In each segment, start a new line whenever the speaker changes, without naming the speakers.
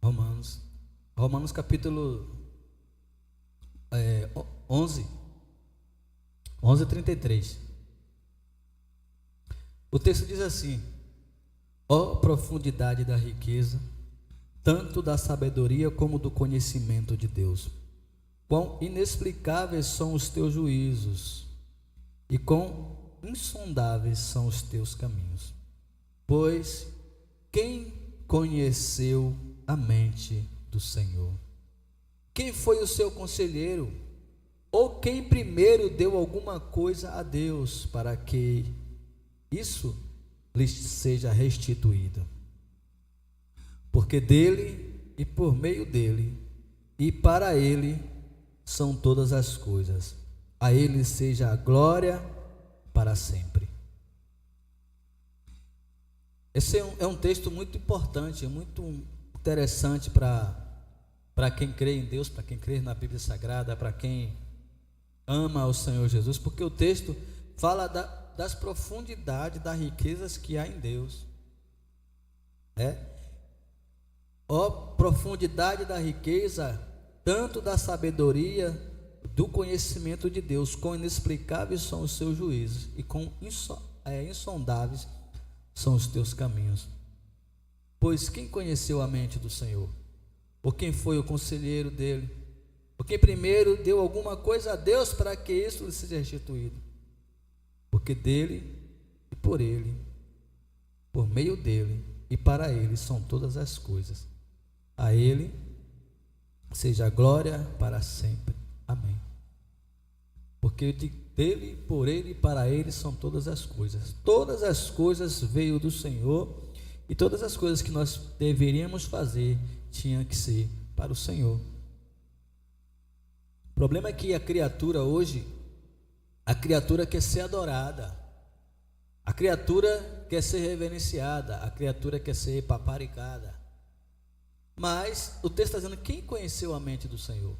Romanos. Romanos capítulo 11, 11:33. O texto diz assim: ó profundidade da riqueza, tanto da sabedoria como do conhecimento de Deus. Quão inexplicáveis são os teus juízos, e quão insondáveis são os teus caminhos. Pois quem conheceu a mente do Senhor? Quem foi o seu conselheiro? Ou quem primeiro deu alguma coisa a Deus para que isso lhe seja restituído? Porque dele e por meio dele e para ele são todas as coisas. A ele seja a glória para sempre. Esse é um texto muito importante, muito interessante para quem crê em Deus, para quem crê na Bíblia Sagrada, para quem ama o Senhor Jesus, porque o texto fala das profundidades das riquezas que há em Deus. Ó profundidade da riqueza, tanto da sabedoria, do conhecimento de Deus, quão inexplicáveis são os seus juízos e quão insondáveis são os teus caminhos. Pois quem conheceu a mente do Senhor? Ou quem foi o conselheiro dele? Ou quem primeiro deu alguma coisa a Deus para que isso lhe seja restituído? Porque dele e por ele, por meio dele e para ele são todas as coisas. A ele seja a glória para sempre. Amém. Porque dele, por ele e para ele são todas as coisas. Todas as coisas veio do Senhor, e todas as coisas que nós deveríamos fazer tinham que ser para o Senhor. O problema é que a criatura hoje, a criatura quer ser adorada, a criatura quer ser reverenciada, a criatura quer ser paparicada. Mas o texto está dizendo: quem conheceu a mente do Senhor?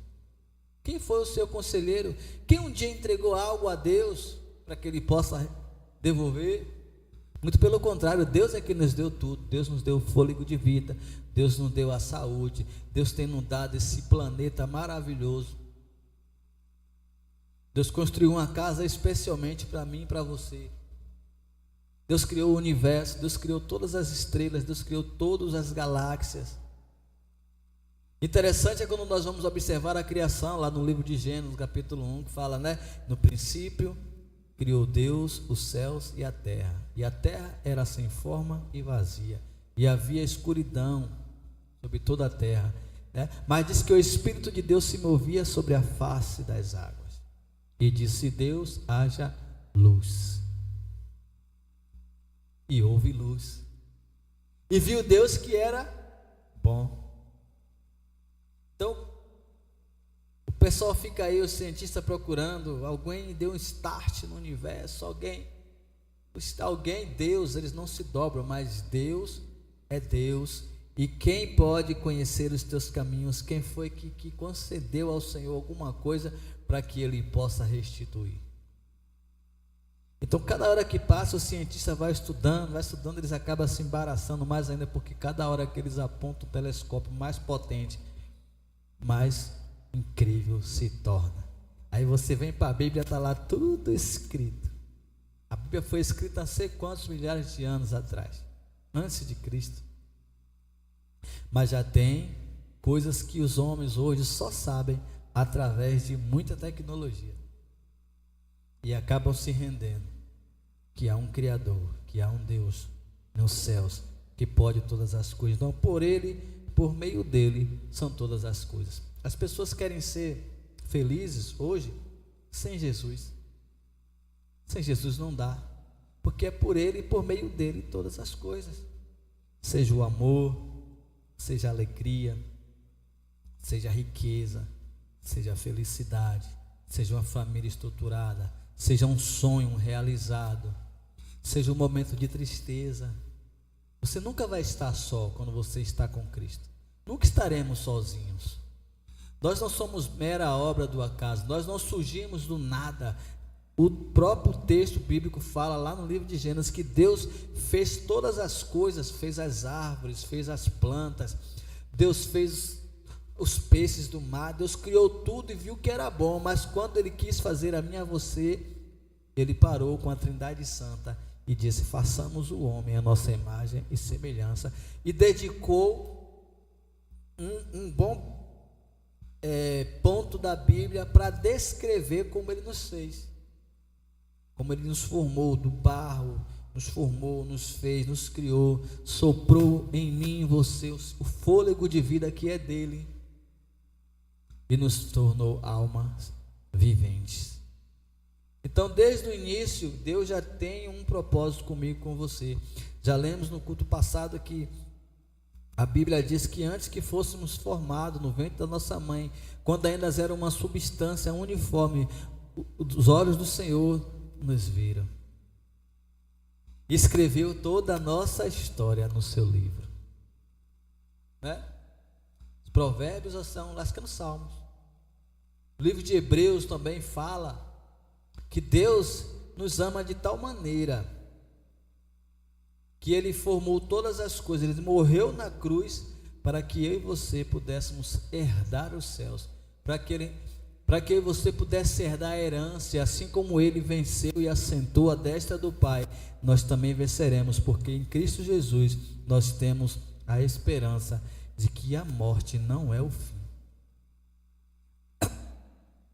Quem foi o seu conselheiro? Quem um dia entregou algo a Deus para que Ele possa devolver? Muito pelo contrário, Deus é que nos deu tudo. Deus nos deu o fôlego de vida, Deus nos deu a saúde, Deus tem nos dado esse planeta maravilhoso. Deus construiu uma casa especialmente para mim e para você. Deus criou o universo, Deus criou todas as estrelas, Deus criou todas as galáxias. Interessante é quando nós vamos observar a criação lá no livro de Gênesis, capítulo 1, que fala, no princípio criou Deus os céus e a terra era sem forma e vazia, e havia escuridão sobre toda a terra, mas diz que o Espírito de Deus se movia sobre a face das águas, e disse Deus: haja luz, e houve luz, e viu Deus que era bom. Então, o pessoal fica aí, o cientista procurando, alguém deu um start no universo, alguém, Deus, eles não se dobram, mas Deus é Deus, e quem pode conhecer os teus caminhos? Quem foi que concedeu ao Senhor alguma coisa para que Ele possa restituir? Então, cada hora que passa, o cientista vai estudando, eles acabam se embaraçando mais ainda, porque cada hora que eles apontam o telescópio mais potente, mais incrível se torna. Aí você vem para a Bíblia, está lá tudo escrito. A Bíblia foi escrita há sei quantos milhares de anos atrás, antes de Cristo. Mas já tem coisas que os homens hoje só sabem através de muita tecnologia, e acabam se rendendo que há um Criador, que há um Deus nos céus, que pode todas as coisas. Então, por Ele, por meio dele, são todas as coisas. As pessoas querem ser felizes hoje sem Jesus. Sem Jesus não dá, porque é por Ele e por meio dele todas as coisas. Seja o amor, seja a alegria, seja a riqueza, seja a felicidade, seja uma família estruturada, seja um sonho realizado, seja um momento de tristeza. Você nunca vai estar só quando você está com Cristo. Nunca estaremos sozinhos. Nós não somos mera obra do acaso. Nós não surgimos do nada. O próprio texto bíblico fala lá no livro de Gênesis que Deus fez todas as coisas, fez as árvores, fez as plantas. Deus fez os peixes do mar, Deus criou tudo e viu que era bom, mas quando Ele quis fazer a mim e a você, Ele parou com a Trindade Santa e disse: façamos o homem a nossa imagem e semelhança, e dedicou um bom ponto da Bíblia para descrever como Ele nos fez, como Ele nos formou do barro, nos formou, nos fez, nos criou, soprou em mim e em você o fôlego de vida que é dele e nos tornou almas viventes. Então, desde o início, Deus já tem um propósito comigo e com você. Já lemos no culto passado que a Bíblia diz que antes que fôssemos formados no ventre da nossa mãe, quando ainda era uma substância uniforme, os olhos do Senhor nos viram. Escreveu toda a nossa história no seu livro, né? Os provérbios são, acho que é nos Salmos. O livro de Hebreus também fala que Deus nos ama de tal maneira que Ele formou todas as coisas. Ele morreu na cruz para que eu e você pudéssemos herdar os céus, para que eu e você pudesse herdar a herança. Assim como Ele venceu e assentou à destra do Pai, nós também venceremos, porque em Cristo Jesus nós temos a esperança de que a morte não é o fim.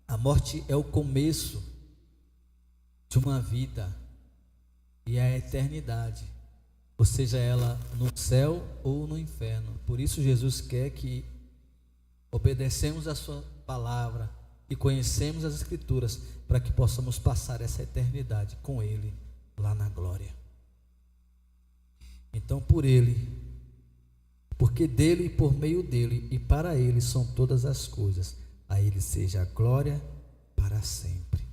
A morte é o começo de uma vida e a eternidade, ou seja, ela no céu ou no inferno. Por isso Jesus quer que obedecemos a sua palavra e conhecemos as Escrituras, para que possamos passar essa eternidade com Ele lá na glória. Então, por Ele, porque dele e por meio dele e para Ele são todas as coisas, a Ele seja a glória para sempre.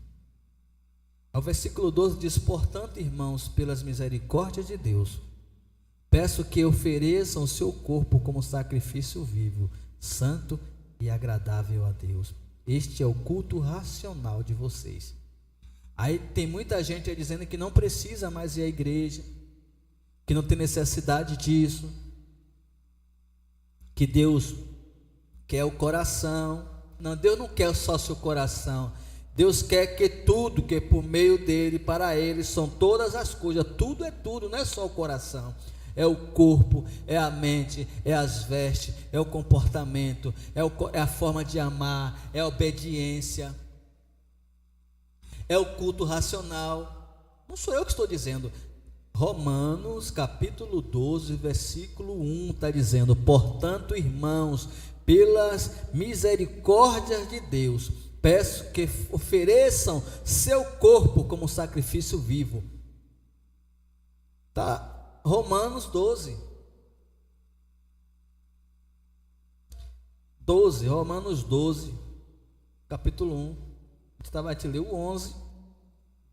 Ao versículo 12 diz: portanto, irmãos, pelas misericórdias de Deus, peço que ofereçam o seu corpo como sacrifício vivo, santo e agradável a Deus. Este é o culto racional de vocês. Aí tem muita gente aí dizendo que não precisa mais ir à igreja, que não tem necessidade disso, que Deus quer o coração. Não, Deus não quer só seu coração. Deus quer que tudo que é por meio dele, para ele, são todas as coisas. Tudo é tudo, não é só o coração. É o corpo, é a mente, é as vestes, é o comportamento, é a forma de amar, é a obediência, é o culto racional. Não sou eu que estou dizendo. Romanos capítulo 12, versículo 1 está dizendo: portanto, irmãos, pelas misericórdias de Deus, peço que ofereçam seu corpo como sacrifício vivo. Tá? Romanos 12, Romanos 12, capítulo 1. A gente vai te ler o 11,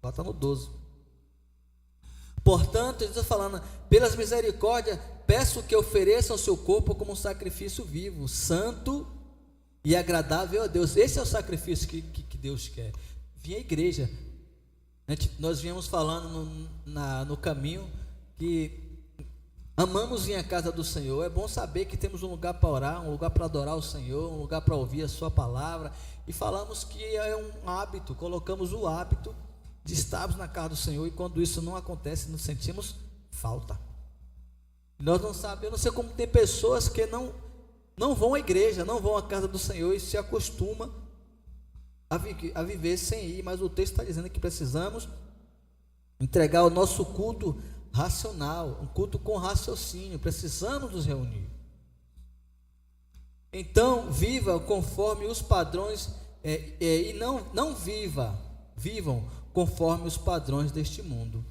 lá está no 12. Portanto, ele está falando: pelas misericórdias, peço que ofereçam o seu corpo como um sacrifício vivo, santo e agradável a Deus. Esse é o sacrifício que Deus quer. Vim à igreja, nós viemos falando no caminho que amamos vir à casa do Senhor. É bom saber que temos um lugar para orar, um lugar para adorar o Senhor, um lugar para ouvir a sua palavra. E falamos que é um hábito, colocamos o hábito de estarmos na casa do Senhor, e quando isso não acontece, nos sentimos falta. Nós não sabemos, eu não sei como tem pessoas que não vão à igreja, não vão à casa do Senhor e se acostuma a viver sem ir. Mas o texto está dizendo que precisamos entregar o nosso culto racional, um culto com raciocínio. Precisamos nos reunir. Então, viva conforme os padrões, e não vivam conforme os padrões deste mundo,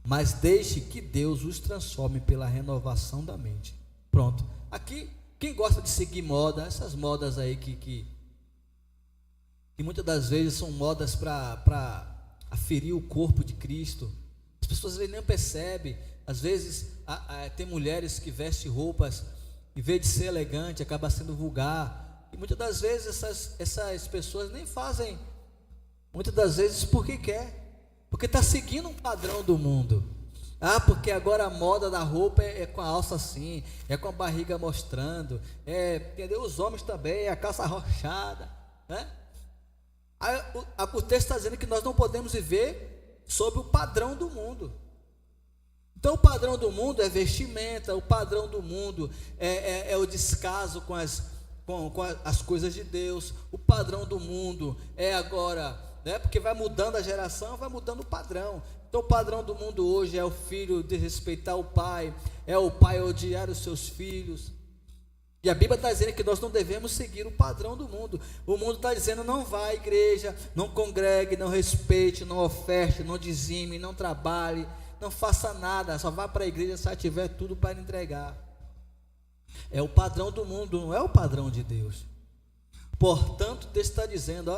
mas deixe que Deus os transforme pela renovação da mente. Pronto. Aqui, quem gosta de seguir moda, essas modas aí que muitas das vezes são modas para aferir o corpo de Cristo, as pessoas às vezes nem percebem. Às vezes tem mulheres que vestem roupas, em vez de ser elegante, acaba sendo vulgar, e muitas das vezes essas pessoas nem fazem, muitas das vezes porque quer, porque está seguindo um padrão do mundo. Ah, porque agora a moda da roupa é com a alça assim, é com a barriga mostrando, entendeu? Os homens também, a calça arrochada, né? Aí, o texto está dizendo que nós não podemos viver sob o padrão do mundo. Então o padrão do mundo é vestimenta, o padrão do mundo é o descaso com as coisas de Deus, o padrão do mundo é agora, né? Porque vai mudando a geração, vai mudando o padrão. Então o padrão do mundo hoje é o filho desrespeitar o pai, é o pai odiar os seus filhos. E a Bíblia está dizendo que nós não devemos seguir o padrão do mundo. O mundo está dizendo: não vá à igreja, não congregue, não respeite, não oferte, não dizime, não trabalhe, não faça nada, só vá para a igreja se tiver tudo para entregar. É o padrão do mundo, não é o padrão de Deus. Portanto, Deus está dizendo,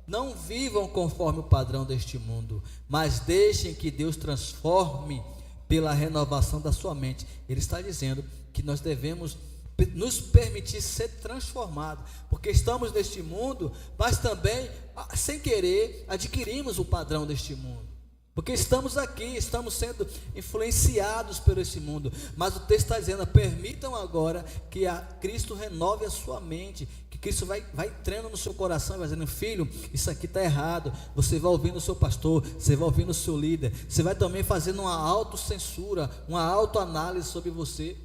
não vivam conforme o padrão deste mundo, mas deixem que Deus transforme pela renovação da sua mente. Ele está dizendo que nós devemos nos permitir ser transformados, porque estamos neste mundo, mas também, sem querer, adquirimos o padrão deste mundo, porque estamos aqui, estamos sendo influenciados por esse mundo. Mas o texto está dizendo: permitam agora que Cristo renove a sua mente, que Cristo vai entrando no seu coração e vai dizendo: filho, isso aqui está errado. Você vai ouvindo o seu pastor, você vai ouvindo o seu líder, você vai também fazendo uma autocensura, uma autoanálise sobre você.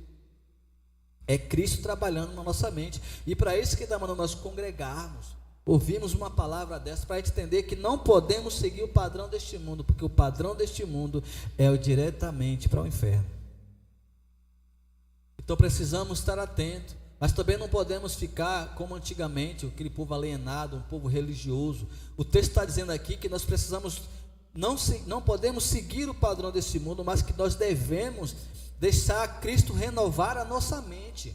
É Cristo trabalhando na nossa mente, e para isso que está mandando nós congregarmos, ouvimos uma palavra dessa, para a gente entender que não podemos seguir o padrão deste mundo, porque o padrão deste mundo é o diretamente para o inferno. Então precisamos estar atentos, mas também não podemos ficar como antigamente, aquele povo alienado, um povo religioso. O texto está dizendo aqui que nós precisamos, não podemos seguir o padrão desse mundo, mas que nós devemos deixar Cristo renovar a nossa mente.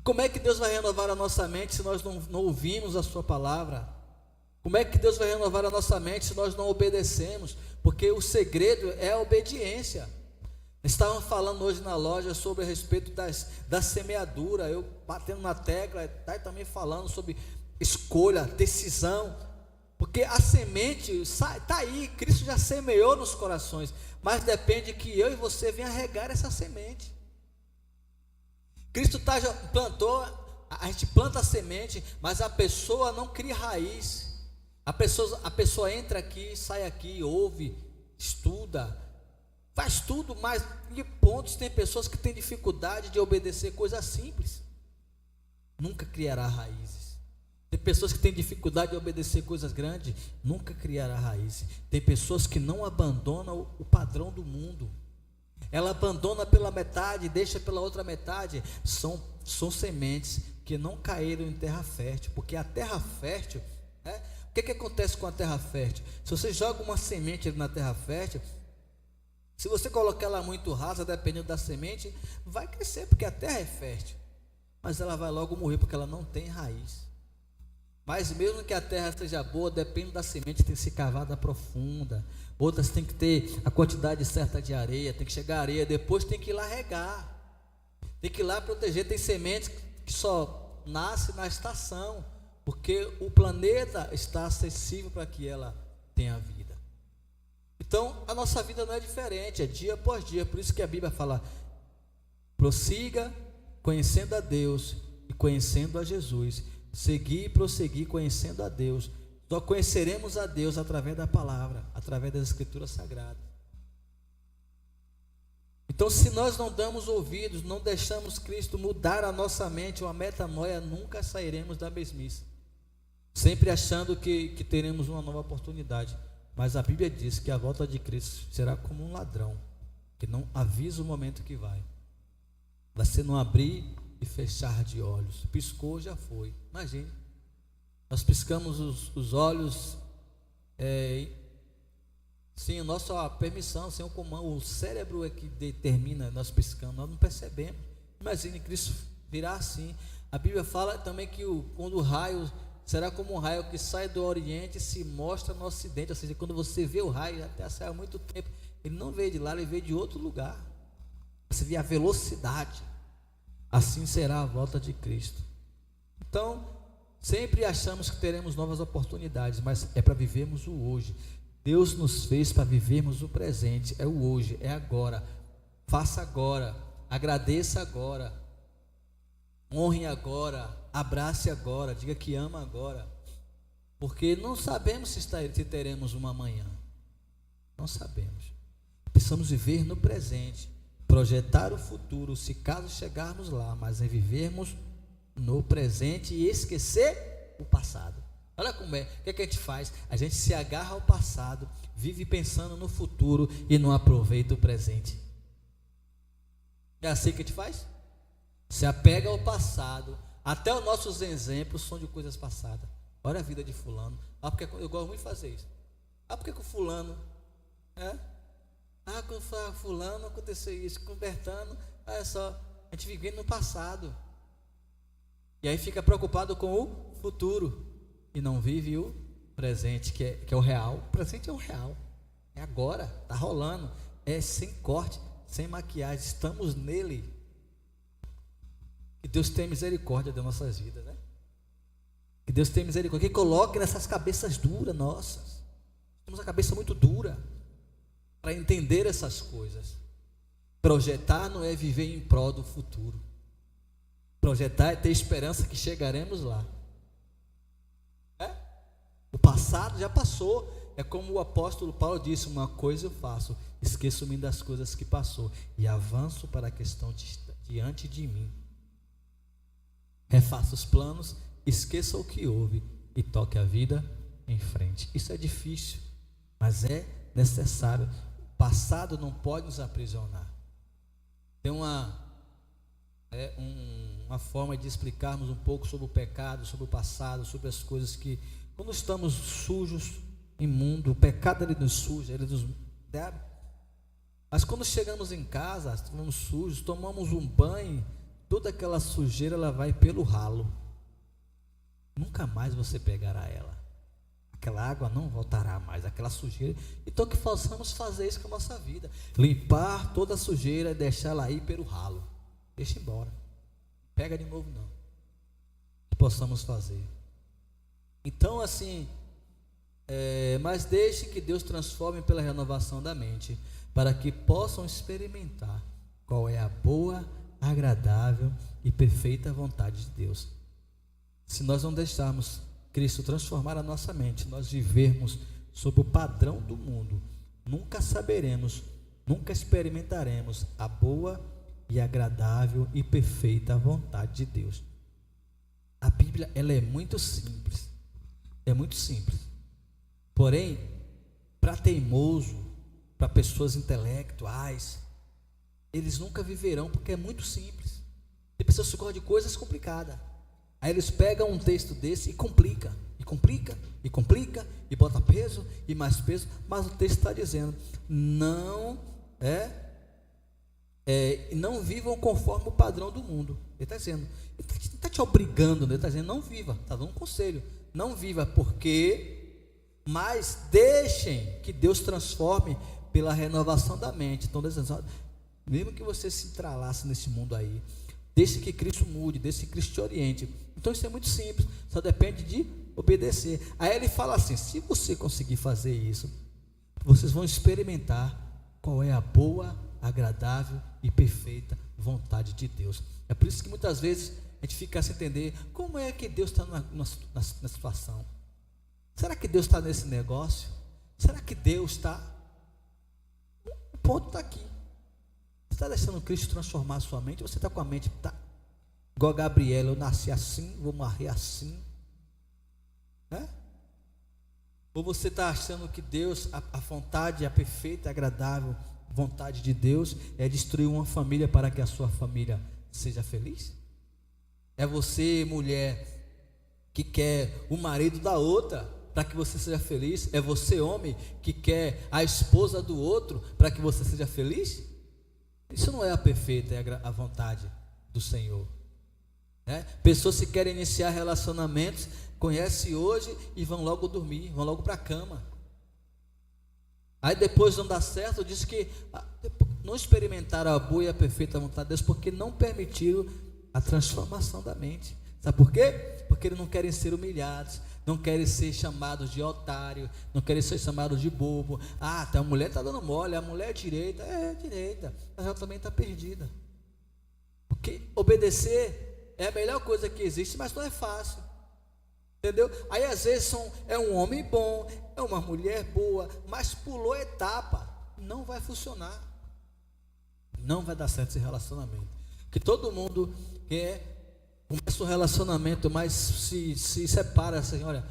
Como é que Deus vai renovar a nossa mente se nós não ouvimos a sua palavra? Como é que Deus vai renovar a nossa mente se nós não obedecemos? Porque o segredo é a obediência. Estavam falando hoje na loja sobre a respeito da semeadura, eu batendo na tecla, tá também falando sobre escolha, decisão, porque a semente está aí, Cristo já semeou nos corações, mas depende que eu e você venha regar essa semente. Cristo já plantou, a gente planta a semente, mas a pessoa não cria raiz. A pessoa entra aqui, sai aqui, ouve, estuda, faz tudo, mas em pontos tem pessoas que têm dificuldade de obedecer coisas simples. Nunca criará raízes. Tem pessoas que têm dificuldade de obedecer coisas grandes, nunca criará raízes. Tem pessoas que não abandonam o padrão do mundo. Ela abandona pela metade, deixa pela outra metade. São sementes que não caíram em terra fértil, porque a terra fértil, o que acontece com a terra fértil? Se você joga uma semente na terra fértil, se você colocar ela muito rasa, dependendo da semente, vai crescer, porque a terra é fértil, mas ela vai logo morrer, porque ela não tem raiz. Mas mesmo que a terra seja boa, depende da semente, tem que ser cavada profunda. Outras tem que ter a quantidade certa de areia, tem que chegar a areia, depois tem que ir lá regar, tem que ir lá proteger. Tem sementes que só nasce na estação, porque o planeta está acessível para que ela tenha vida. Então a nossa vida não é diferente, é dia após dia. Por isso que a Bíblia fala: prossiga conhecendo a Deus e conhecendo a Jesus. Seguir e prosseguir conhecendo a Deus. Só conheceremos a Deus através da palavra, através das escrituras sagradas. Então, se nós não damos ouvidos, não deixamos Cristo mudar a nossa mente, uma metanoia, nunca sairemos da mesmice, sempre achando que teremos uma nova oportunidade. Mas a Bíblia diz que a volta de Cristo será como um ladrão, que não avisa o momento que vai ser no abrir e fechar de olhos. Piscou, já foi. Imagine, nós piscamos os olhos sem a nossa permissão, sem o comando. O cérebro é que determina, nós piscamos, nós não percebemos. Imagine Cristo virá assim. A Bíblia fala também que quando o raio será como um raio que sai do Oriente e se mostra no Ocidente. Ou seja, quando você vê o raio, até sai há muito tempo, ele não veio de lá, ele veio de outro lugar. Você vê a velocidade. Assim será a volta de Cristo. Então, sempre achamos que teremos novas oportunidades, mas é para vivermos o hoje. Deus nos fez para vivermos o presente, é o hoje, é agora. Faça agora, agradeça agora, honre agora, abrace agora, diga que ama agora, porque não sabemos se teremos uma amanhã, não sabemos. Precisamos viver no presente, projetar o futuro, se caso chegarmos lá, mas é vivermos no presente e esquecer o passado. Olha como é, o que é que a gente faz? A gente se agarra ao passado, vive pensando no futuro e não aproveita o presente. É assim que a gente faz? Se apega ao passado, até os nossos exemplos são de coisas passadas. Olha a vida de fulano, porque eu gosto muito de fazer isso. Porque com fulano, com fulano aconteceu isso, com Bertano, olha só, a gente vive no passado. E aí fica preocupado com o futuro e não vive o presente, que é o real. O presente é o real, é agora, está rolando, é sem corte, sem maquiagem, estamos nele. Que Deus tenha misericórdia das nossas vidas, né? Que Deus tenha misericórdia, que coloque nessas cabeças duras nossas. Temos a cabeça muito dura para entender essas coisas. Projetar não é viver em prol do futuro. Projetar é ter esperança que chegaremos lá. O passado já passou. É como o apóstolo Paulo disse: uma coisa eu faço, esqueço-me das coisas que passou e avanço para a questão diante de mim. Refaça os planos, esqueça o que houve e toque a vida em frente. Isso é difícil, mas é necessário. O passado não pode nos aprisionar. Tem uma forma de explicarmos um pouco sobre o pecado, sobre o passado, sobre as coisas que, quando estamos sujos, imundo, o pecado ele nos suja, ele nos deve. Mas quando chegamos em casa, estamos sujos, tomamos um banho, toda aquela sujeira ela vai pelo ralo. Nunca mais você pegará ela. Aquela água não voltará mais, aquela sujeira. Então que possamos fazer isso com a nossa vida. Limpar toda a sujeira e deixar ela ir pelo ralo. Deixa embora. Pega de novo não. Que possamos fazer. Então assim, mas deixe que Deus transforme pela renovação da mente, para que possam experimentar qual é a boa, agradável e perfeita vontade de Deus. Se nós não deixarmos Cristo transformar a nossa mente, nós vivermos sob o padrão do mundo, nunca saberemos, nunca experimentaremos a boa e agradável e perfeita vontade de Deus. A Bíblia, ela é muito simples, porém, para teimoso, para pessoas intelectuais, eles nunca viverão, porque é muito simples. Tem pessoas que gostam de coisas complicadas. Aí eles pegam um texto desse e complica, e bota peso e mais peso, mas o texto está dizendo, não vivam conforme o padrão do mundo. Ele está dizendo, ele não está te obrigando, ele está dizendo, não viva, está dando um conselho, não viva mas deixem que Deus transforme pela renovação da mente. Então, mesmo que você se entrelace nesse mundo aí, deixe que Cristo mude, deixe que Cristo te oriente. Então isso é muito simples, só depende de obedecer. Aí ele fala assim, se você conseguir fazer isso, vocês vão experimentar qual é a boa, agradável e perfeita vontade de Deus. É por isso que muitas vezes a gente fica sem entender como é que Deus está na situação. Será que Deus está nesse negócio? Será que Deus está? O ponto está aqui. Você está deixando Cristo transformar a sua mente? Você está com a mente, tá? Igual a Gabriela, eu nasci assim, vou morrer assim. Ou você está achando que Deus, a vontade, a perfeita e agradável vontade de Deus é destruir uma família para que a sua família seja feliz? É você, mulher, que quer o marido da outra para que você seja feliz? É você, homem, que quer a esposa do outro para que você seja feliz? Isso não é a perfeita, é a vontade do Senhor. Pessoas que querem iniciar relacionamentos, conhecem hoje e vão logo dormir, vão logo para a cama. Aí depois não dá certo, diz que não experimentaram a boa e a perfeita vontade de Deus, porque não permitiram a transformação da mente. Sabe por quê? Porque eles não querem ser humilhados, não querem ser chamados de otário, não querem ser chamados de bobo. Ah, a mulher está dando mole, a mulher é direita, mas ela também está perdida. Porque obedecer é a melhor coisa que existe, mas não é fácil. Entendeu? Aí às vezes é um homem bom, é uma mulher boa, mas pulou etapa, não vai funcionar. Não vai dar certo esse relacionamento. Que todo mundo começa um relacionamento, mas se separa assim, olha,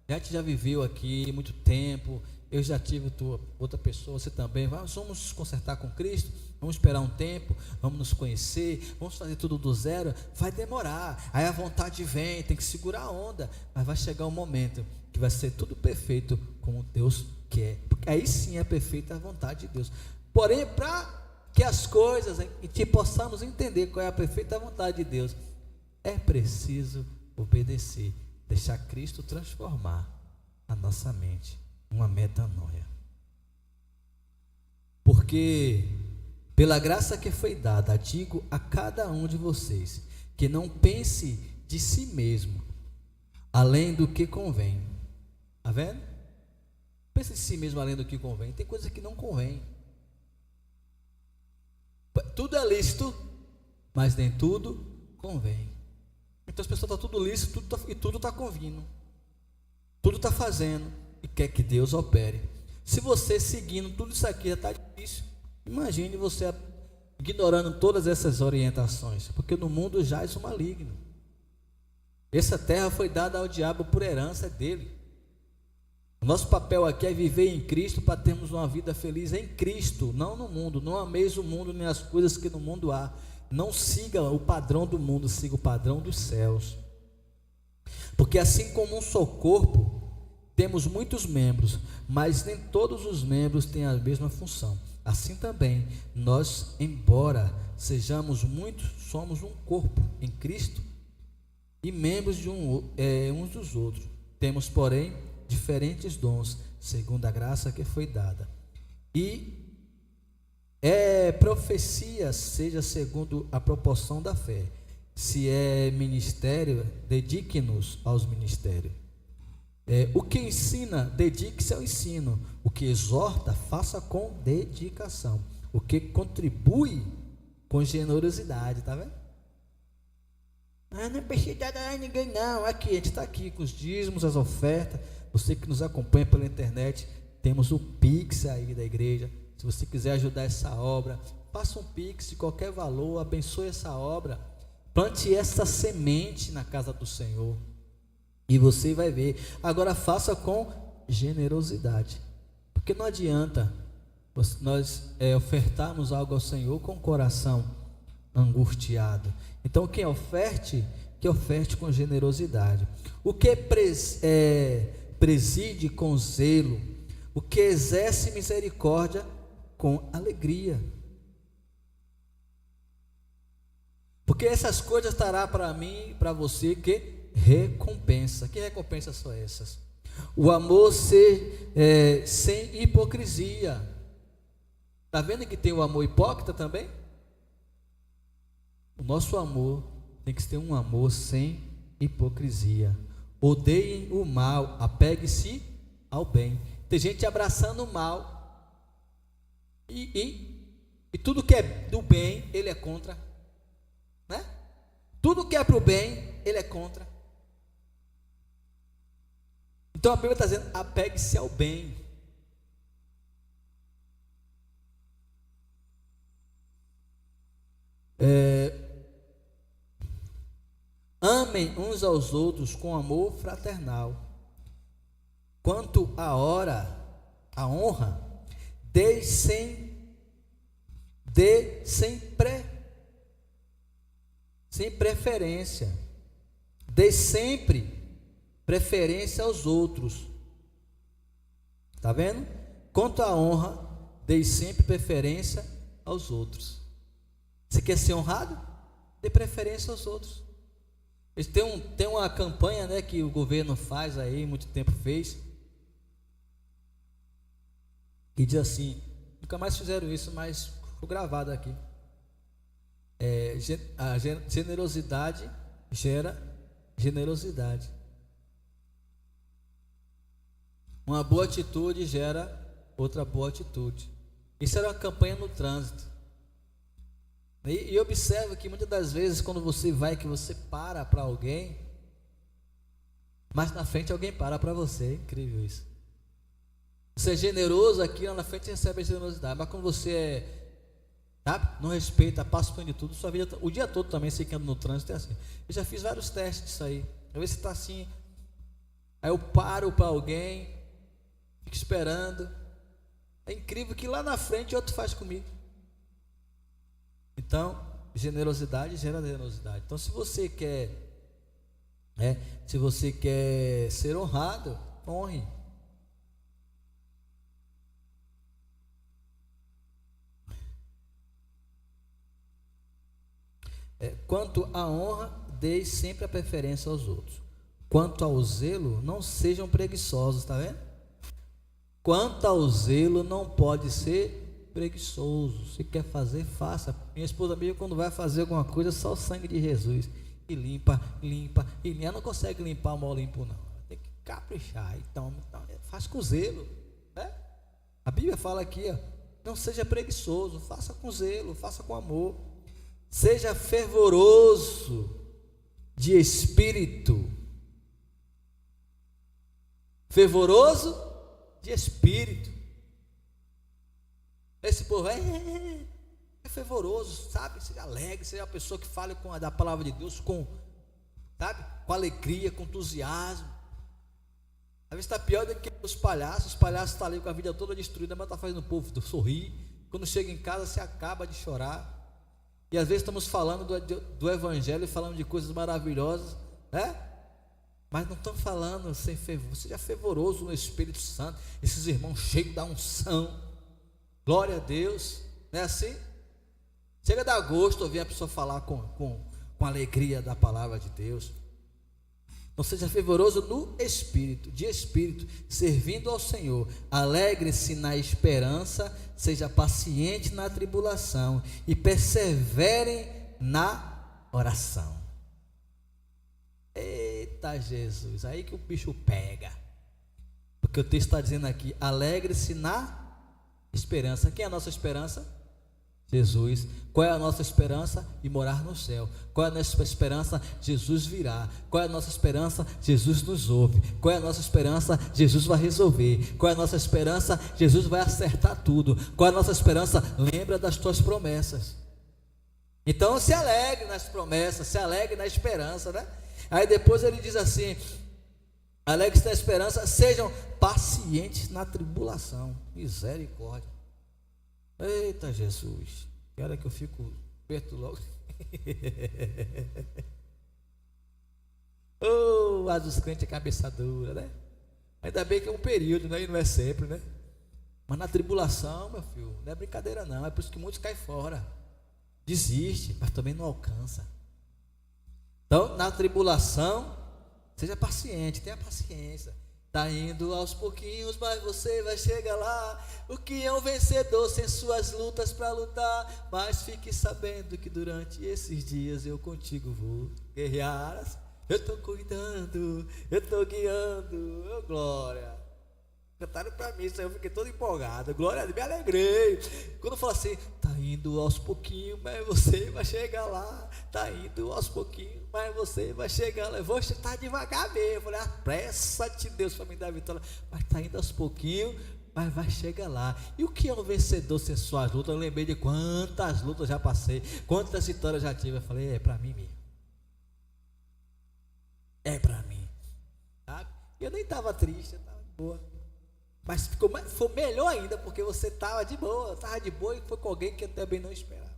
a gente já viveu aqui muito tempo, eu já tive outra pessoa, você também, vamos nos consertar com Cristo, vamos esperar um tempo, vamos nos conhecer, vamos fazer tudo do zero, vai demorar, aí a vontade vem, tem que segurar a onda, mas vai chegar um momento que vai ser tudo perfeito como Deus quer, porque aí sim é perfeita a vontade de Deus. Porém, para que as coisas, que possamos entender qual é a perfeita vontade de Deus, é preciso obedecer, deixar Cristo transformar a nossa mente, uma metanoia. Porque pela graça que foi dada, digo a cada um de vocês, que não pense de si mesmo, além do que convém. Está vendo? Pense de si mesmo além do que convém. Tem coisa que não convém. Tudo é lícito, mas nem tudo convém. Então as pessoas estão tudo lícito e tudo está convindo. Tudo está fazendo e quer que Deus opere. Se você seguindo tudo isso aqui já está difícil, imagine você ignorando todas essas orientações, porque no mundo jaz o maligno. Essa terra foi dada ao diabo por herança dele. O nosso papel aqui é viver em Cristo para termos uma vida feliz em Cristo, não no mundo. Não ameis o mundo nem as coisas que no mundo há. Não siga o padrão do mundo, siga o padrão dos céus. Porque assim como um só corpo, temos muitos membros, mas nem todos os membros têm a mesma função. Assim também, nós, embora sejamos muitos, somos um corpo em Cristo e membros de uns dos outros. Temos, porém, diferentes dons, segundo a graça que foi dada. E profecia, seja segundo a proporção da fé. Se é ministério, dedique-nos aos ministérios. O que ensina, dedique-se ao ensino. O que exorta, faça com dedicação. O que contribui, com generosidade. Está vendo? Não precisa dar a ninguém não. Aqui, a gente está aqui com os dízimos, as ofertas. Você que nos acompanha pela internet, temos o Pix aí da igreja. Se você quiser ajudar essa obra, faça um Pix de qualquer valor, abençoe essa obra. Plante essa semente na casa do Senhor. E você vai ver. Agora faça com generosidade. Porque não adianta nós ofertarmos algo ao Senhor com o coração angustiado. Então que oferte com generosidade. O que preside com zelo. O que exerce misericórdia com alegria. Porque essas coisas estará para mim e para você que recompensa. Que recompensas são essas? O amor sem hipocrisia. Está vendo que tem o amor hipócrita também? O nosso amor tem que ter um amor sem hipocrisia. Odeiem o mal, apegue-se ao bem. Tem gente abraçando o mal e tudo que é do bem, ele é contra, né? Tudo que é para o bem, ele é contra. Então a Bíblia está dizendo, apegue-se ao bem. Amem uns aos outros com amor fraternal. Quanto à honra, dê sem preferência. Dê sempre preferência aos outros. Está vendo? Quanto à honra, dê sempre preferência aos outros. Você quer ser honrado? Dê preferência aos outros. Tem uma campanha, né, que o governo faz aí, muito tempo fez, que diz assim, nunca mais fizeram isso, mas ficou gravado aqui. A generosidade gera generosidade. Uma boa atitude gera outra boa atitude. Isso era uma campanha no trânsito. E observa que muitas das vezes quando você vai, que você para alguém, mas na frente alguém para você. É incrível isso. Você é generoso aqui, lá na frente recebe a generosidade. Mas quando você sabe, não respeita, passa por de tudo, sua vida, o dia todo também, você que anda no trânsito, é assim. Eu já fiz vários testes disso aí. Às vezes você está assim, aí eu paro para alguém, fico esperando. É incrível que lá na frente outro faz comigo. Então, generosidade gera generosidade. Então, se você quer ser honrado, honre. Quanto à honra, deis sempre a preferência aos outros. Quanto ao zelo, não sejam preguiçosos, está vendo? Quanto ao zelo, não pode ser preguiçoso. Se quer fazer, faça. Minha esposa mesmo, quando vai fazer alguma coisa, só o sangue de Jesus. E limpa. E ela não consegue limpar mal limpo, não. Tem que caprichar. Então faz com zelo. Né? A Bíblia fala aqui, ó, não seja preguiçoso, faça com zelo, faça com amor. Seja fervoroso de espírito. Fervoroso de espírito. Esse povo é fervoroso, sabe? Seja alegre, seja a pessoa que fale da palavra de Deus com alegria, com entusiasmo. Às vezes está pior do que os palhaços. Os palhaços estão ali com a vida toda destruída, mas está fazendo o povo sorrir. Quando chega em casa, você acaba de chorar. E às vezes estamos falando do Evangelho, falando de coisas maravilhosas, né? Mas não estamos falando sem fervor. Seja fervoroso no Espírito Santo. Esses irmãos cheios da unção. Glória a Deus. Não é assim? Chega a dar gosto ouvir a pessoa falar com alegria da palavra de Deus. Não seja fervoroso no Espírito, de Espírito, servindo ao Senhor. Alegre-se na esperança, seja paciente na tribulação e perseverem na oração. Eita Jesus, aí que o bicho pega. Porque o texto está dizendo aqui, alegre-se na esperança. Quem é a nossa esperança? Jesus. Qual é a nossa esperança? E morar no céu. Qual é a nossa esperança? Jesus virá. Qual é a nossa esperança? Jesus nos ouve. Qual é a nossa esperança? Jesus vai resolver. Qual é a nossa esperança? Jesus vai acertar tudo. Qual é a nossa esperança? Lembra das tuas promessas. Então se alegre nas promessas, se alegre na esperança, né? Aí depois ele diz assim, alegre-se na esperança, sejam pacientes na tribulação. Misericórdia. Eita Jesus, que hora que eu fico perto logo. A dos crentes é cabeça dura, né? Ainda bem que é um período, né? E não é sempre, né? Mas na tribulação, meu filho, não é brincadeira não. É por isso que muitos caem fora. Desiste, mas também não alcança. Então, na tribulação, seja paciente, tenha paciência. Está indo aos pouquinhos, mas você vai chegar lá. O que é um vencedor sem suas lutas para lutar? Mas fique sabendo que durante esses dias eu contigo vou guerrear. Eu estou cuidando, eu estou guiando. Oh, glória. Cantaram para mim, isso aí eu fiquei todo empolgado. Glória a Deus, me alegrei. Quando fala assim, está indo aos pouquinhos, mas você vai chegar lá. Está indo aos pouquinhos, mas você vai chegar lá. Eu vou estar devagar mesmo. Eu falei, apressa-te Deus para me dar a vitória. Mas está indo aos pouquinhos, mas vai chegar lá. E o que é um vencedor sem suas lutas? Eu lembrei de quantas lutas já passei, quantas vitórias já tive. Eu falei, é para mim mesmo. É para mim. Sabe? Eu nem estava triste, eu estava de boa. Mas foi melhor ainda, porque você estava de boa e foi com alguém que eu também não esperava.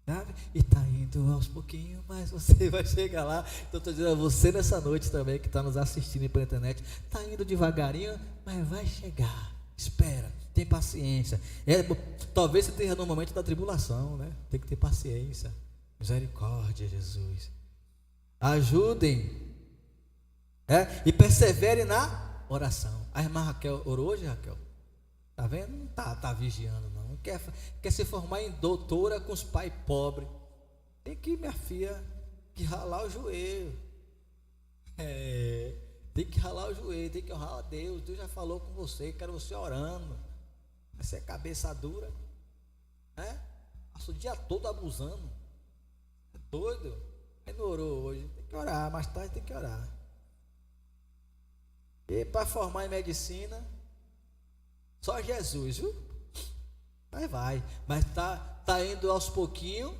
Sabe? E está indo aos pouquinhos, mas você vai chegar lá. Então estou dizendo a você nessa noite também, que está nos assistindo pela internet, está indo devagarinho, mas vai chegar. Espera, tem paciência. Talvez você esteja no momento da tribulação, né? Tem que ter paciência. Misericórdia, Jesus. Ajudem, e perseverem na oração. A irmã Raquel orou hoje, Raquel? Está vendo? Não está vigiando, não. Quer se formar em doutora com os pais pobres. Tem que, minha filha, que ralar o joelho. Tem que ralar o joelho, tem que honrar a Deus. Deus já falou com você, quero você orando. Essa é cabeça dura, né? Passa o dia todo abusando. É doido? Aí não orou hoje. Tem que orar, mais tarde tem que orar. E para formar em medicina, só Jesus, viu? Mas vai. Mas tá indo aos pouquinhos,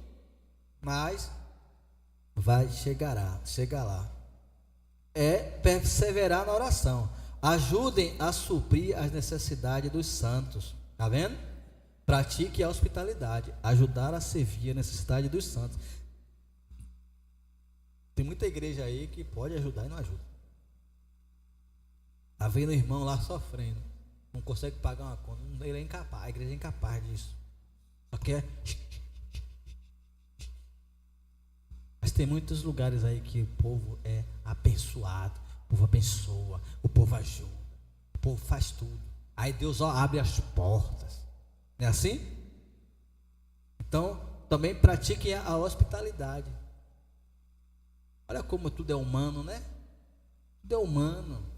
mas chegar lá. É perseverar na oração. Ajudem a suprir as necessidades dos santos. Tá vendo? Pratique a hospitalidade. Ajudar a servir a necessidade dos santos. Tem muita igreja aí que pode ajudar e não ajuda. Tá vendo o irmão lá sofrendo, não consegue pagar uma conta, ele é incapaz, a igreja é incapaz disso. Só que mas tem muitos lugares aí que o povo é abençoado, o povo abençoa, o povo ajuda, o povo faz tudo. Aí Deus abre as portas. Não é assim? Então, também pratiquem a hospitalidade. Olha como tudo é humano, né? Tudo é humano.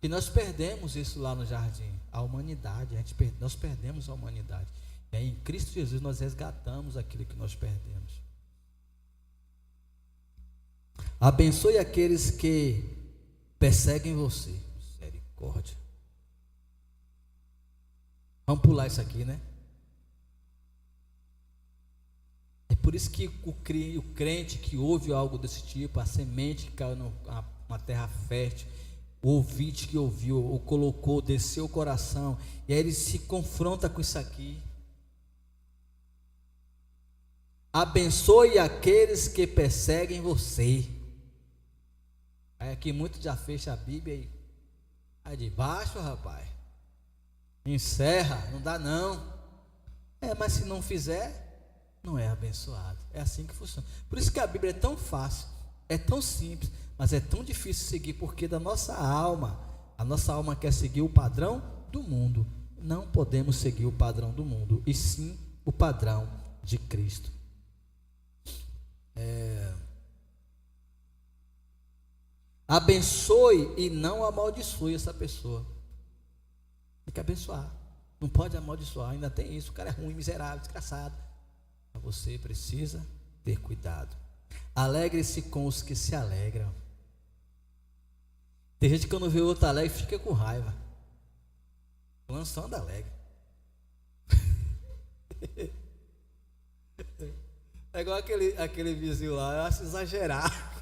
E nós perdemos isso lá no jardim, a humanidade, nós perdemos a humanidade. E aí em Cristo Jesus nós resgatamos aquilo que nós perdemos. Abençoe aqueles que perseguem você. Misericórdia. Vamos pular isso aqui, né? É por isso que o crente que ouve algo desse tipo, a semente que caiu numa terra fértil, o ouvinte que ouviu, ou colocou, desceu o coração, e aí ele se confronta com isso aqui. Abençoe aqueles que perseguem você. Aí aqui muitos já fecham a Bíblia e aí de baixo, rapaz. Encerra, não dá não. Mas se não fizer, não é abençoado. É assim que funciona. Por isso que a Bíblia é tão fácil, é tão simples, mas é tão difícil seguir, porque a nossa alma quer seguir o padrão do mundo. Não podemos seguir o padrão do mundo, e sim o padrão de Cristo. Abençoe e não amaldiçoe essa pessoa. Tem que abençoar, não pode amaldiçoar. Ainda tem isso, o cara é ruim, miserável, desgraçado. Você precisa ter cuidado. Alegre-se com os que se alegram. Tem gente que quando vê outro alegre fica com raiva. Lançando alegre. É igual aquele vizinho lá, eu acho exagerar.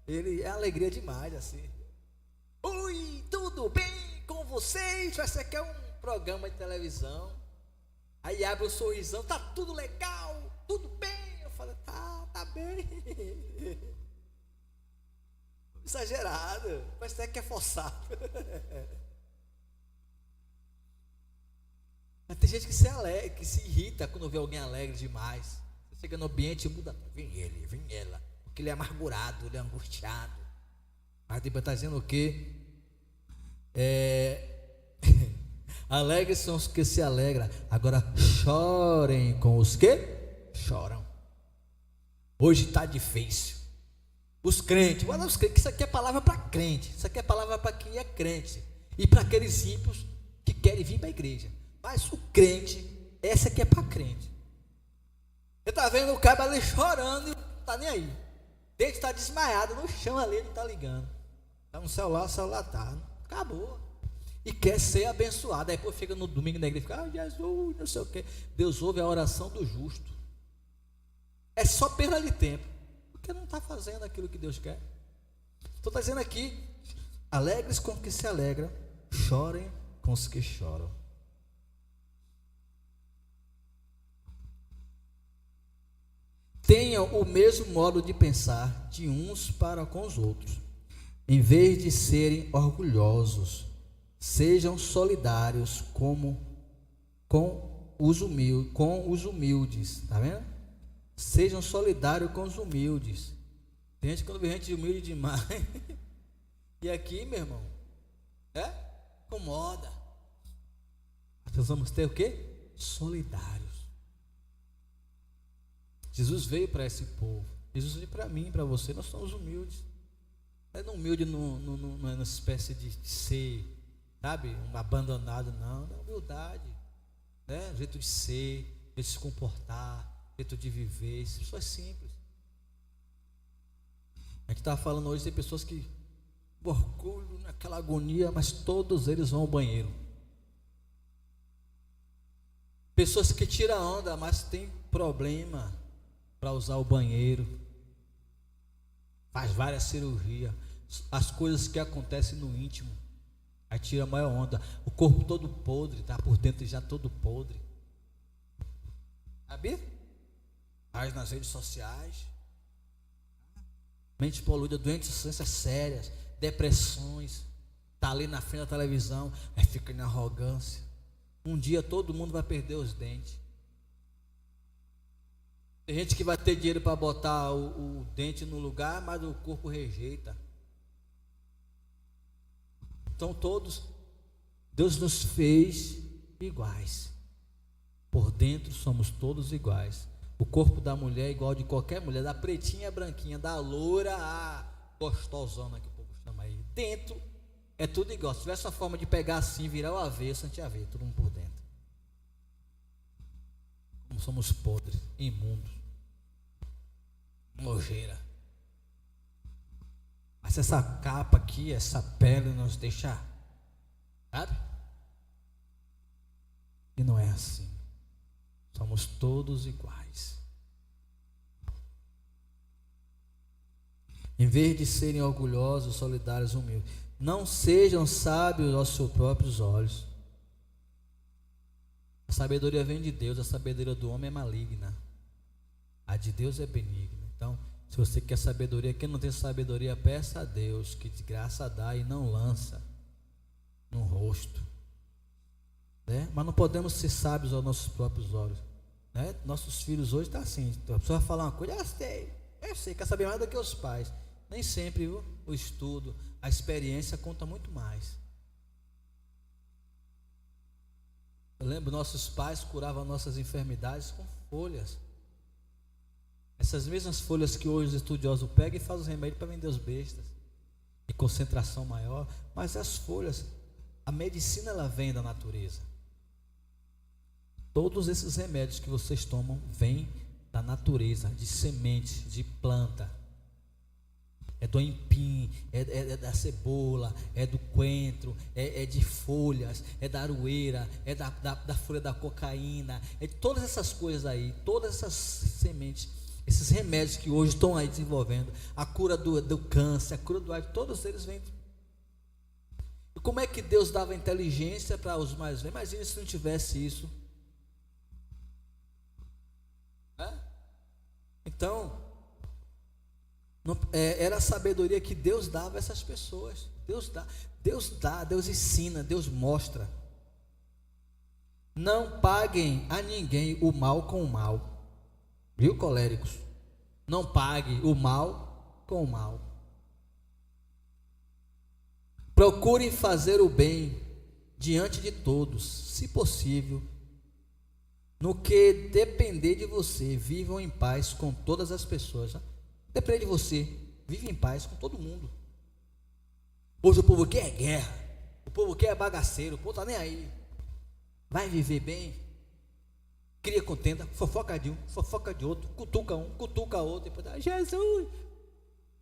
Ele é alegria demais, assim. Oi, tudo bem com vocês? Você quer um programa de televisão? Aí abre o sorrisão, tá tudo legal, tudo bem. Eu falo, tá bem. Exagerado, parece até que é forçado. Mas tem gente que se alegra, que se irrita quando vê alguém alegre demais. Você chega no ambiente e muda, vem ele, vem ela. Porque ele é amargurado, ele é angustiado. Mas depois está dizendo o quê? Alegre são os que se alegram. Agora chorem com os que choram. Hoje está difícil. Os crentes, olha os crentes, isso aqui é palavra para crente. Isso aqui é palavra para quem é crente. E para aqueles ímpios que querem vir para a igreja. Mas o crente, essa aqui é para crente. Você está vendo o cara ali chorando e não está nem aí. Ele está desmaiado no chão ali, não está ligando. Está no celular, o celular está. Acabou. E quer ser abençoado. Aí depois chega no domingo na igreja e fica, Jesus, não sei o quê. Deus ouve a oração do justo. É só perda de tempo. Porque não está fazendo aquilo que Deus quer. Então está dizendo aqui, alegres com os que se alegram, chorem com os que choram. Tenham o mesmo modo de pensar de uns para com os outros. Em vez de serem orgulhosos, sejam solidários com os humildes. Está vendo? Sejam solidários com os humildes. Tem gente quando vê gente humilde demais. E aqui, meu irmão, incomoda. Nós vamos ter o quê? Solidários. Jesus veio para esse povo. Jesus disse para mim, para você, nós somos humildes. Não é humilde numa espécie de ser, sabe, um abandonado, não. É humildade, né? Jeito de ser, jeito de se comportar, jeito de viver. Isso é simples. A gente estava falando hoje, tem pessoas que orgulho, naquela agonia, mas todos eles vão ao banheiro. Pessoas que tiram onda, mas tem problema para usar o banheiro. Faz várias cirurgias. As coisas que acontecem no íntimo. Aí tira a maior onda. O corpo todo podre, está por dentro já todo podre. Sabia? Faz nas redes sociais. Mente poluída, doenças sérias, depressões. Está ali na frente da televisão, aí fica na arrogância. Um dia todo mundo vai perder os dentes. Tem gente que vai ter dinheiro para botar o dente no lugar, mas o corpo rejeita. Então todos, Deus nos fez iguais. Por dentro somos todos iguais. O corpo da mulher é igual de qualquer mulher, da pretinha à branquinha, da loura à gostosona, que o povo chama aí. Dentro é tudo igual. Se tivesse uma forma de pegar assim, virar o avesso, a gente ia ver, todo mundo por dentro. Como somos podres, imundos, nojeira. Mas essa capa aqui, essa pele nos deixa, sabe? E não é assim. Somos todos iguais. Em vez de serem orgulhosos, solidários, humildes, não sejam sábios aos seus próprios olhos. A sabedoria vem de Deus, a sabedoria do homem é maligna. A de Deus é benigna. Então, se você quer sabedoria, quem não tem sabedoria, peça a Deus, que de graça dá e não lança no rosto, né? Mas não podemos ser sábios aos nossos próprios olhos, né? Nossos filhos hoje estão assim, a pessoa vai falar uma coisa, eu sei, quer saber mais do que os pais. Nem sempre o estudo, a experiência conta muito mais. Eu lembro, nossos pais curavam nossas enfermidades com folhas. Essas mesmas folhas que hoje os estudiosos pegam e fazem os remédios para vender os bestas, de concentração maior. Mas as folhas, a medicina, ela vem da natureza. Todos esses remédios que vocês tomam vêm da natureza, de semente, de planta. É do aipim, é da cebola, é do coentro, é de folhas, é da aroeira, é da folha da cocaína, é de todas essas coisas aí, todas essas sementes, esses remédios que hoje estão aí desenvolvendo, a cura do câncer, a cura do AIDS, todos eles vêm. E como é que Deus dava inteligência para os mais velhos? Imagina se não tivesse isso. Então, era a sabedoria que Deus dava a essas pessoas. Deus ensina, Deus mostra. Não paguem a ninguém o mal com o mal. Viu, coléricos? Não pague o mal com o mal. Procurem fazer o bem diante de todos, se possível. No que depender de você, vivam em paz com todas as pessoas. Depende de você, vive em paz com todo mundo. Hoje o povo quer guerra, o povo quer bagaceiro, o povo está nem aí. Vai viver bem, cria contenda, fofoca de um, fofoca de outro, cutuca um, cutuca outro, depois Jesus.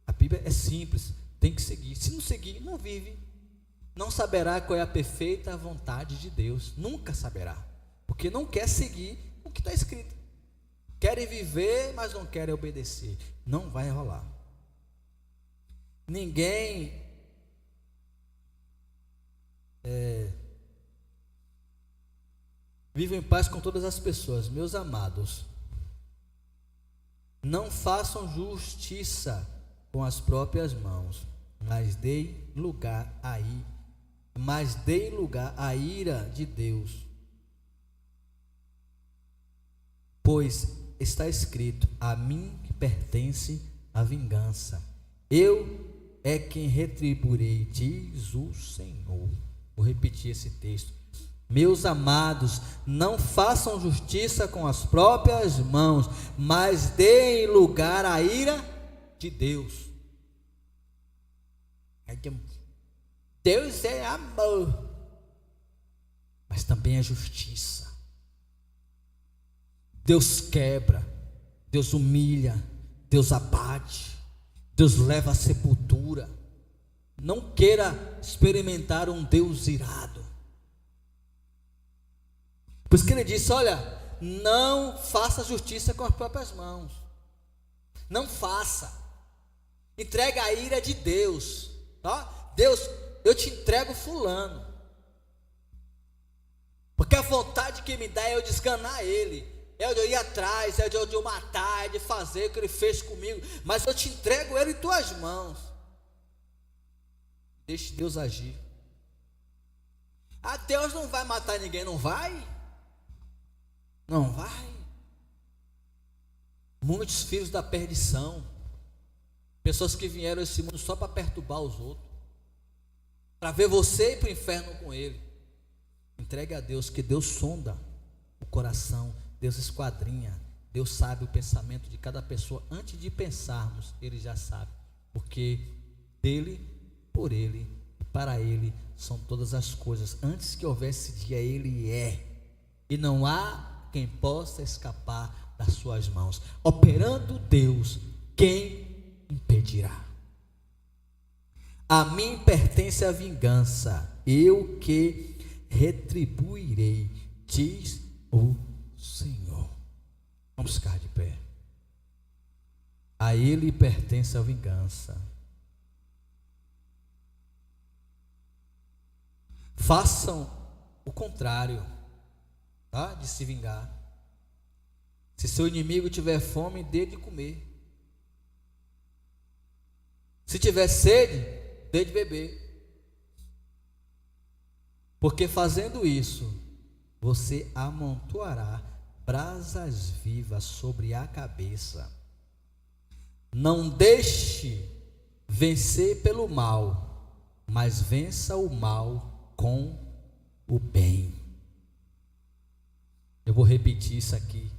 A Bíblia é simples, tem que seguir. Se não seguir, não vive. Não saberá qual é a perfeita vontade de Deus, nunca saberá, porque não quer seguir o que está escrito. Querem viver, mas não querem obedecer. Não vai rolar. Ninguém vive em paz com todas as pessoas. Meus amados, não façam justiça com as próprias mãos, mas deem lugar à ira de Deus. Pois está escrito: a mim pertence a vingança, eu é quem retribuirei, diz o Senhor. Vou repetir esse texto. Meus amados, não façam justiça com as próprias mãos, mas deem lugar à ira de Deus. Deus é amor, mas também é justiça. Deus quebra, Deus humilha, Deus abate, Deus leva à sepultura. Não queira experimentar um Deus irado. Por isso que ele disse: olha, não faça justiça com as próprias mãos. Não faça. Entrega a ira de Deus. Tá? Deus, eu te entrego fulano. Porque a vontade que me dá é eu desganar ele. É de eu ir atrás, é de eu matar, é de fazer o que ele fez comigo. Mas eu te entrego ele em tuas mãos. Deixe Deus agir. Ah, Deus não vai matar ninguém, não vai? Não vai. Muitos filhos da perdição, pessoas que vieram a esse mundo só para perturbar os outros, para ver você ir para o inferno com ele. Entregue a Deus, que Deus sonda o coração, Deus esquadrinha, Deus sabe o pensamento de cada pessoa. Antes de pensarmos, Ele já sabe, porque dele, por Ele e para Ele são todas as coisas. Antes que houvesse dia, Ele é, e não há quem possa escapar das suas mãos. Operando Deus, quem impedirá? A mim pertence a vingança, eu que retribuirei, diz o Senhor. Vamos ficar de pé. A Ele pertence a vingança. Façam o contrário, tá? De se vingar. Se seu inimigo tiver fome, dê de comer. Se tiver sede, dê de beber. Porque fazendo isso, você amontoará brasas vivas sobre a cabeça. Não deixe vencer pelo mal, mas vença o mal com o bem. Eu vou repetir isso aqui.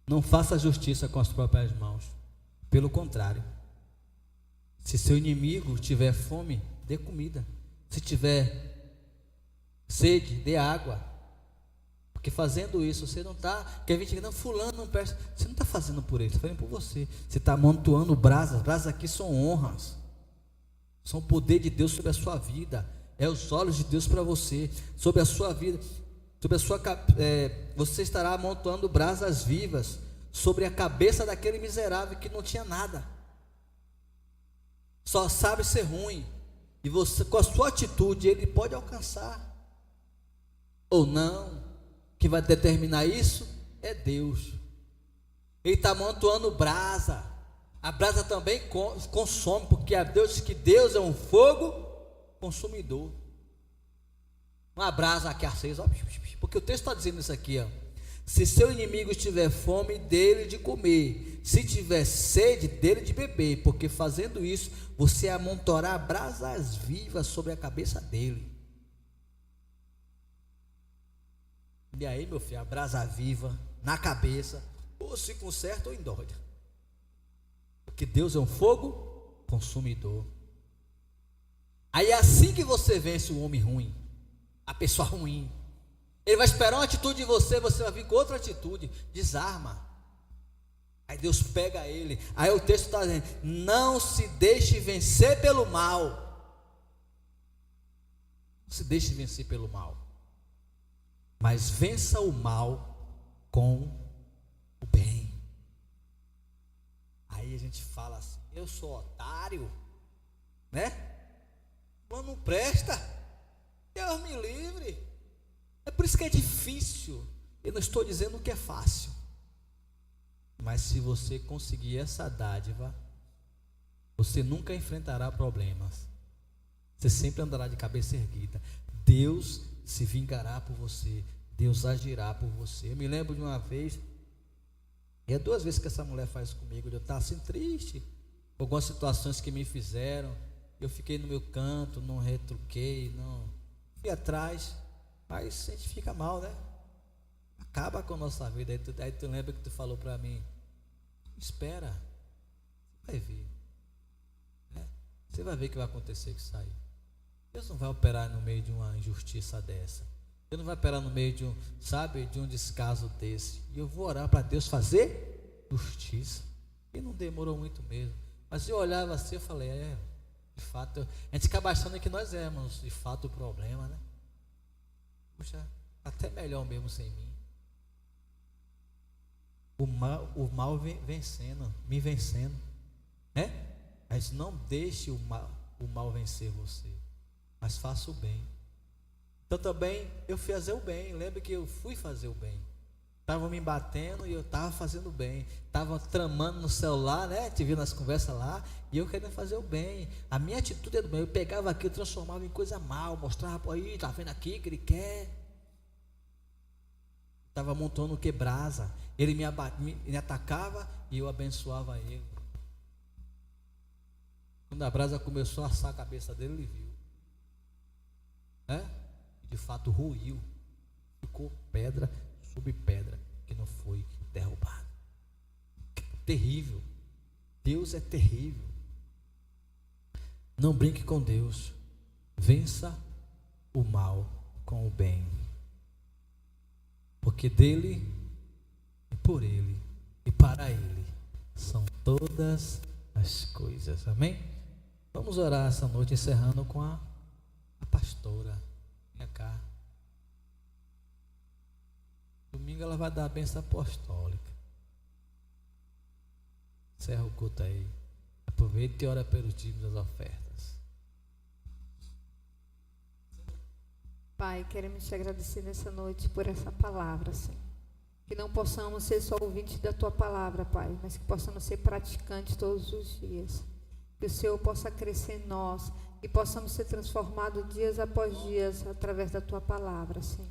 Não faça justiça com as próprias mãos. Pelo contrário, se seu inimigo tiver fome, dê comida. Se tiver sede, dê água. Porque fazendo isso, você não está, quer vir não, fulano não presta. Você não está fazendo por ele, você está fazendo por você. Você está amontoando brasas. Brasas aqui são honras, são o poder de Deus sobre a sua vida. É os olhos de Deus para você, sobre a sua vida, sobre a sua, você estará amontoando brasas vivas sobre a cabeça daquele miserável que não tinha nada, só sabe ser ruim. E você, com a sua atitude, ele pode alcançar ou não. Que vai determinar isso é Deus. Ele está amontoando brasa. A brasa também consome, porque a Deus diz que Deus é um fogo consumidor. Uma brasa aqui acesa, porque o texto está dizendo isso aqui, ó. Se seu inimigo tiver fome, dele de comer. Se tiver sede, dele de beber. Porque fazendo isso, você amontoará brasas vivas sobre a cabeça dele. E aí, meu filho, a brasa viva na cabeça, ou se conserta ou endóide. Porque Deus é um fogo consumidor. Aí é assim que você vence o homem ruim, a pessoa ruim. Ele vai esperar uma atitude de você, você vai vir com outra atitude, desarma. Aí Deus pega ele. Aí o texto está dizendo: não se deixe vencer pelo mal. Não se deixe vencer pelo mal, mas vença o mal com o bem. Aí a gente fala assim: eu sou otário, né? Não presta, Deus me livre. É por isso que é difícil. Eu não estou dizendo que é fácil, mas se você conseguir essa dádiva, você nunca enfrentará problemas. Você sempre andará de cabeça erguida. Deus se vingará por você. Deus agirá por você. Eu me lembro de uma vez, e é 2 vezes que essa mulher faz comigo, eu estava assim triste, algumas situações que me fizeram, eu fiquei no meu canto, não retruquei, não fui atrás, mas a gente fica mal, né? Acaba com a nossa vida. Aí tu lembra que tu falou para mim, espera, vai ver, né? Você vai ver o que vai acontecer com isso aí. Deus não vai operar no meio de uma injustiça dessa. Deus não vai operar no meio de de um descaso desse. E eu vou orar para Deus fazer justiça. E não demorou muito mesmo. Mas eu olhava assim, eu falei, de fato, a gente acaba achando que nós éramos de fato o problema, né? Puxa, até melhor mesmo sem mim. O mal vem vencendo, me vencendo, né? Mas não deixe o mal vencer você, mas faça o bem. Então também eu fui fazer o bem. Lembra que eu fui fazer o bem. Estavam me batendo e eu estava fazendo o bem. Estavam tramando no celular, né? Te vi nas conversas lá. E eu querendo fazer o bem. A minha atitude é do bem. Eu pegava aquilo, transformava em coisa mal. Mostrava, aí, tá vendo aqui que ele quer. Estava montando o quebrasa. Ele me atacava e eu abençoava ele. Quando a brasa começou a assar a cabeça dele, ele viu. Né? De fato ruiu. Ficou pedra sobre pedra que não foi derrubado. Terrível. Deus é terrível. Não brinque com Deus. Vença o mal com o bem. Porque dele, e por ele, e para ele são todas as coisas. Amém? Vamos orar essa noite, encerrando com a pastora. Venha cá. Domingo ela vai dar a bênção apostólica. Encerra o culto aí. Aproveita e ora pelos dízimos das ofertas.
Pai, queremos te agradecer nessa noite por essa palavra, Senhor. Que não possamos ser só ouvintes da tua palavra, Pai, mas que possamos ser praticantes todos os dias. Que o Senhor possa crescer em nós e possamos ser transformados dias após dias através da tua palavra, Senhor.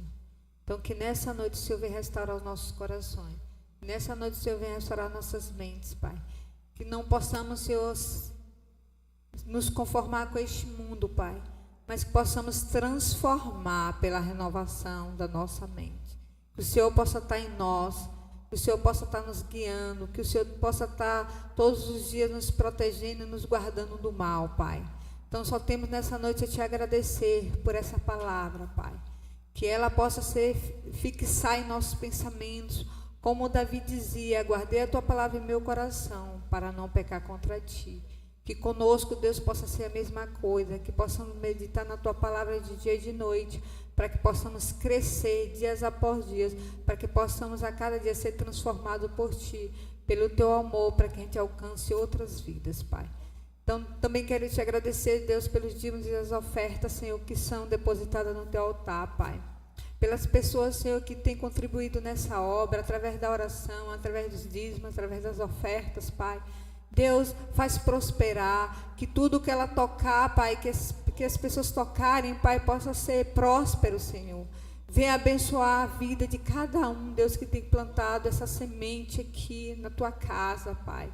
Então, que nessa noite o Senhor venha restaurar os nossos corações. Que nessa noite o Senhor venha restaurar nossas mentes, Pai. Que não possamos, Senhor, nos conformar com este mundo, Pai, mas que possamos transformar pela renovação da nossa mente. Que o Senhor possa estar em nós, que o Senhor possa estar nos guiando, que o Senhor possa estar todos os dias nos protegendo e nos guardando do mal, Pai. Então só temos nessa noite a te agradecer por essa palavra, Pai. Que ela possa fixar em nossos pensamentos, como Davi dizia, guardei a tua palavra em meu coração, para não pecar contra ti. Que conosco, Deus, possa ser a mesma coisa, que possamos meditar na tua palavra de dia e de noite, para que possamos crescer dias após dias, para que possamos a cada dia ser transformados por ti, pelo teu amor, para que a gente alcance outras vidas, Pai. Então, também quero te agradecer, Deus, pelos dízimos e as ofertas, Senhor, que são depositadas no teu altar, Pai. Pelas pessoas, Senhor, que têm contribuído nessa obra, através da oração, através dos dízimos, através das ofertas, Pai. Deus, faz prosperar, que tudo que ela tocar, Pai, que as pessoas tocarem, Pai, possa ser próspero, Senhor. Venha abençoar a vida de cada um, Deus, que tem plantado essa semente aqui na tua casa, Pai.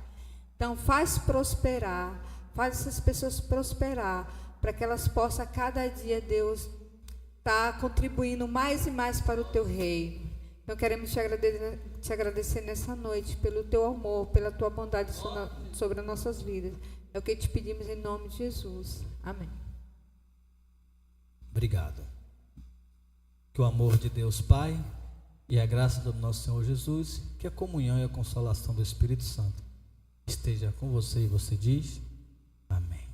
Então, faz prosperar, faz essas pessoas prosperar, para que elas possam a cada dia, Deus, estar contribuindo mais e mais para o teu reino. Então, queremos te agradecer nessa noite pelo teu amor, pela tua bondade sobre as nossas vidas. É o que te pedimos em nome de Jesus. Amém.
Obrigado. Que o amor de Deus Pai e a graça do nosso Senhor Jesus, que a comunhão e a consolação do Espírito Santo esteja com você, e você diz amém.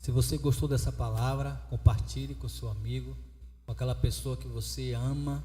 Se você gostou dessa palavra, compartilhe com seu amigo, com aquela pessoa que você ama.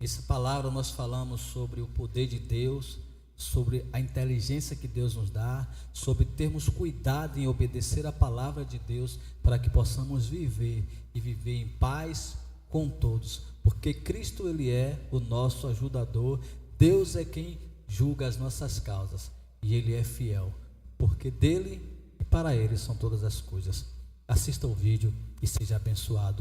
Essa palavra nós falamos sobre o poder de Deus, sobre a inteligência que Deus nos dá, sobre termos cuidado em obedecer a palavra de Deus, para que possamos viver e viver em paz com todos, porque Cristo, Ele é o nosso ajudador. Deus é quem julga as nossas causas e Ele é fiel, porque dele e para Ele são todas as coisas. Assista o vídeo e seja abençoado.